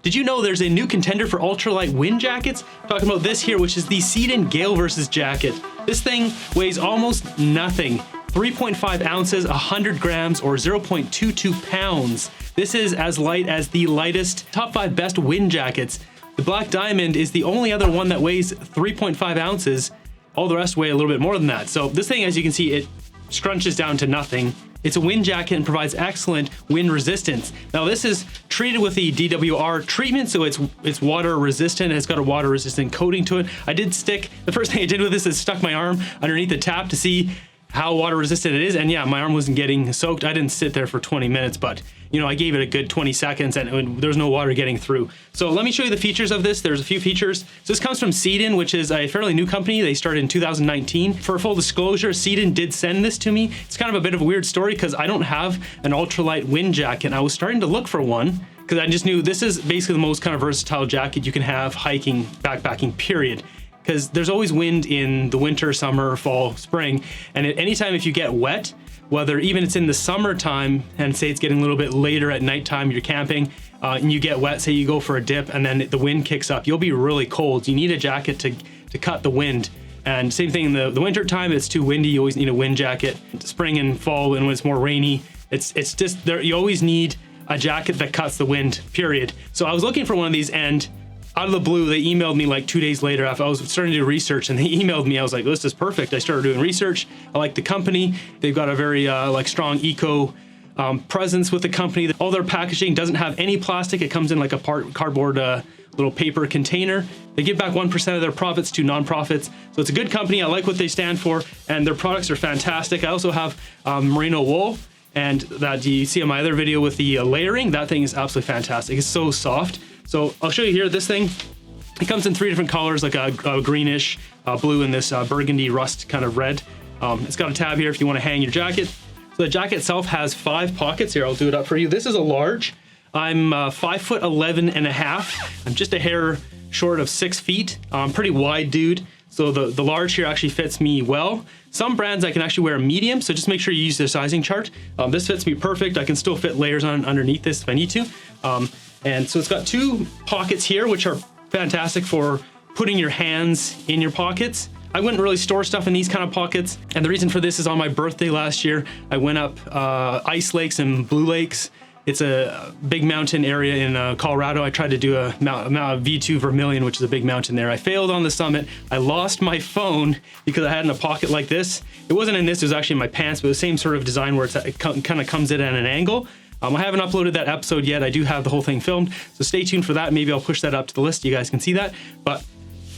Did you know there's a new contender for ultralight wind jackets? Talking about this here, which is the Seadon Gale VS Jacket. This thing weighs almost nothing. 3.5 ounces, 100 grams, or 0.22 pounds. This is as light as the lightest top 5 best wind jackets. The Black Diamond is the only other one that weighs 3.5 ounces. All the rest weigh a little bit more than that. So this thing, as you can see, it scrunches down to nothing. It's a wind jacket and provides excellent wind resistance. Now this is treated with the DWR treatment, so it's water resistant. It's got a water resistant coating to it. The first thing I did with this is stuck my arm underneath the tap to see how water resistant it is, and yeah, my arm wasn't getting soaked. I didn't sit there for 20 minutes, but you know, I gave it a good 20 seconds and there's no water getting through. So let me show you the features of this. There's a few features. So this comes from Seadon, which is a fairly new company. They started in 2019. For full disclosure, Seadon did send this to me. It's kind of a bit of a weird story because I don't have an ultralight wind jacket. I was starting to look for one because I just knew this is basically the most kind of versatile jacket you can have hiking, backpacking, period. Because there's always wind in the winter, summer, fall, spring, and at any time if you get wet, whether even it's in the summertime and say it's getting a little bit later at nighttime, you're camping and you get wet, say you go for a dip and then the wind kicks up, you'll be really cold. You need a jacket to cut the wind. And same thing in the winter time, it's too windy, you always need a wind jacket. Spring and fall, and when it's more rainy, it's just there. You always need a jacket that cuts the wind, period. So I was looking for one of these, and out of the blue, they emailed me like 2 days later after I was starting to do research, and they emailed me. I was like, this is perfect. I started doing research. I like the company. They've got a very strong eco presence with the company. All their packaging doesn't have any plastic. It comes in like a cardboard little paper container. They give back 1% of their profits to nonprofits. So it's a good company. I like what they stand for, and their products are fantastic. I also have merino wool, and that you see on my other video with the layering. That thing is absolutely fantastic. It's so soft. So I'll show you here, this thing, it comes in 3 different colors, like a greenish, blue, and this burgundy rust kind of red. It's got a tab here if you want to hang your jacket. So the jacket itself has 5 pockets here. I'll do it up for you. This is a large. I'm 5'11" and a half. I'm just a hair short of 6 feet. I'm pretty wide dude. So the large here actually fits me well. Some brands I can actually wear a medium, so just make sure you use their sizing chart. This fits me perfect. I can still fit layers on underneath this if I need to. And so it's got 2 pockets here, which are fantastic for putting your hands in your pockets. I wouldn't really store stuff in these kind of pockets. And the reason for this is on my birthday last year, I went up Ice Lakes and Blue Lakes. It's a big mountain area in Colorado. I tried to do a V2 Vermilion, which is a big mountain there. I failed on the summit. I lost my phone because I had it in a pocket like this. It wasn't in this, it was actually in my pants, but the same sort of design where it kind of comes in at an angle. I haven't uploaded that episode yet. I do have the whole thing filmed, so stay tuned for that. Maybe I'll push that up to the list. You guys can see that. But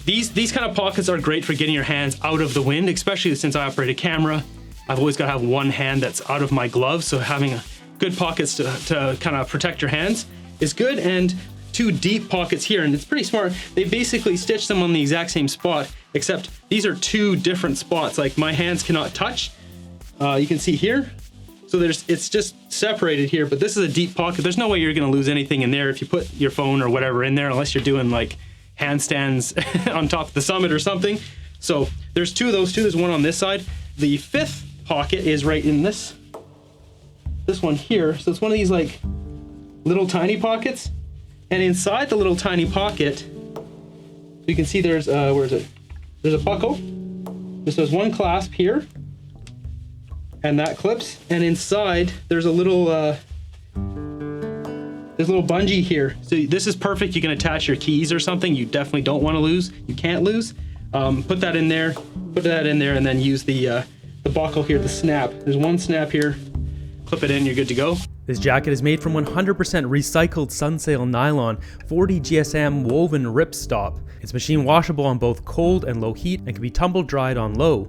these kind of pockets are great for getting your hands out of the wind, especially since I operate a camera. I've always got to have one hand that's out of my glove, so having good pockets to kind of protect your hands is good. And 2 deep pockets here, and it's pretty smart. They basically stitch them on the exact same spot, except these are 2 different spots. Like my hands cannot touch. You can see here. So it's just separated here, but this is a deep pocket. There's no way you're gonna lose anything in there if you put your phone or whatever in there, unless you're doing like handstands on top of the summit or something. So there's 2 of those 2. There's one on this side. The 5th pocket is right in this one here. So it's one of these like little tiny pockets. And inside the little tiny pocket, you can see there's, where is it? There's a buckle. There's one clasp here. And that clips, and inside there's a little bungee here. So this is perfect. You can attach your keys or something you definitely don't want to lose. You can't lose. Put that in there, and then use the buckle here, the snap. There's one snap here. Clip it in, you're good to go. This jacket is made from 100% recycled sunsail nylon, 40 GSM woven ripstop. It's machine washable on both cold and low heat and can be tumble dried on low.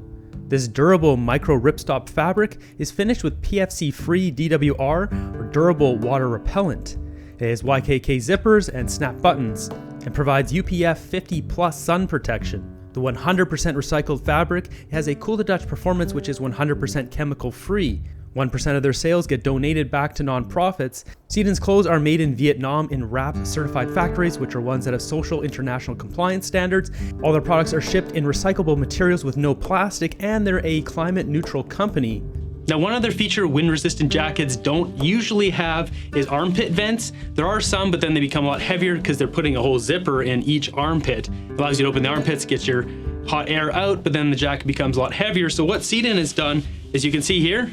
This durable micro ripstop fabric is finished with PFC-free DWR or durable water repellent. It has YKK zippers and snap buttons and provides UPF 50+ sun protection. The 100% recycled fabric has a Cool to Touch performance, which is 100% chemical free. 1% of their sales get donated back to nonprofits. Seadon's clothes are made in Vietnam in RAP certified factories, which are ones that have social international compliance standards. All their products are shipped in recyclable materials with no plastic, and they're a climate neutral company. Now, one other feature wind-resistant jackets don't usually have is armpit vents. There are some, but then they become a lot heavier because they're putting a whole zipper in each armpit. It allows you to open the armpits, get your hot air out, but then the jacket becomes a lot heavier. So what Seadon has done, as you can see here,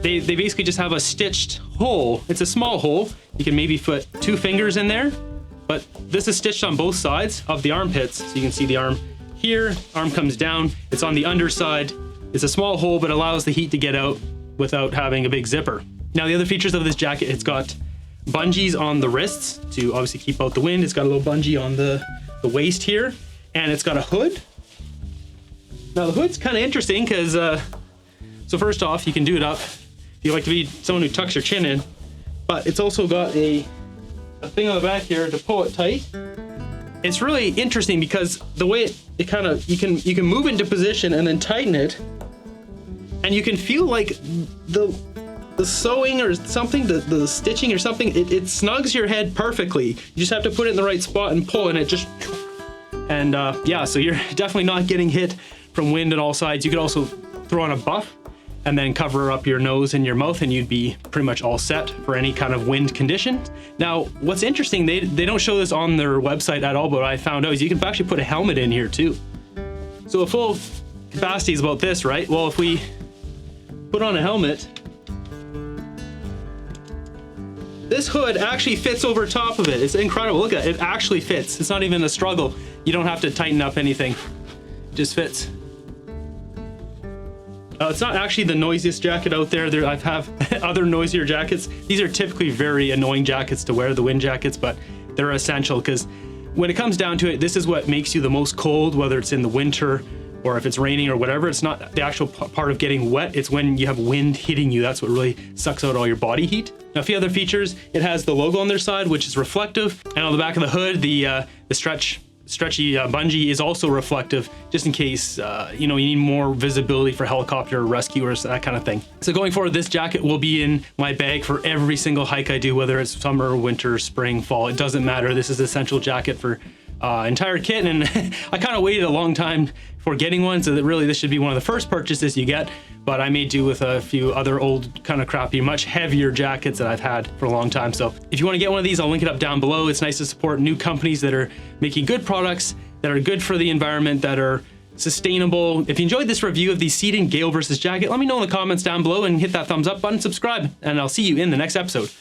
they basically just have a stitched hole. It's a small hole. You can maybe put 2 fingers in there, but this is stitched on both sides of the armpits. So you can see the arm here, arm comes down, it's on the underside. It's a small hole, but allows the heat to get out without having a big zipper. Now, the other features of this jacket, it's got bungees on the wrists to obviously keep out the wind. It's got a little bungee on the waist here, and it's got a hood. Now, the hood's kind of interesting because, so first off, you can do it up if you like to be someone who tucks your chin in, but it's also got a thing on the back here to pull it tight. It's really interesting because the way it kind of, you can move into position and then tighten it, and you can feel like the sewing or something, the stitching or something, it snugs your head perfectly. You just have to put it in the right spot and pull, and it just, and yeah, so you're definitely not getting hit from wind on all sides. You could also throw on a buff and then cover up your nose and your mouth, and you'd be pretty much all set for any kind of wind condition. Now, what's interesting, they don't show this on their website at all, but what I found out is you can actually put a helmet in here too. So a full capacity is about this, right? Well, if we put on a helmet, this hood actually fits over top of it. It's incredible. Look at it. It actually fits. It's not even a struggle. You don't have to tighten up anything. It just fits. It's not actually the noisiest jacket out there. I have other noisier jackets. These are typically very annoying jackets to wear, the wind jackets, but they're essential because when it comes down to it, this is what makes you the most cold, whether it's in the winter or if it's raining or whatever. It's not the actual part of getting wet. It's when you have wind hitting you. That's what really sucks out all your body heat. Now, a few other features. It has the logo on their side, which is reflective. And on the back of the hood, the stretchy bungee is also reflective, just in case you need more visibility for helicopter rescuers, that kind of thing. So going forward, this jacket will be in my bag for every single hike I do, whether it's summer, winter, spring, fall. It doesn't matter. This is an essential jacket for entire kit, and I kind of waited a long time for getting one, so that really this should be one of the first purchases you get, but I may do with a few other old kind of crappy, much heavier jackets that I've had for a long time. So if you want to get one of these, I'll link it up down below. It's nice to support new companies that are making good products, that are good for the environment, that are sustainable. If you enjoyed this review of the Seadon Gale vs Jacket, let me know in the comments down below and hit that thumbs up button, subscribe, and I'll see you in the next episode.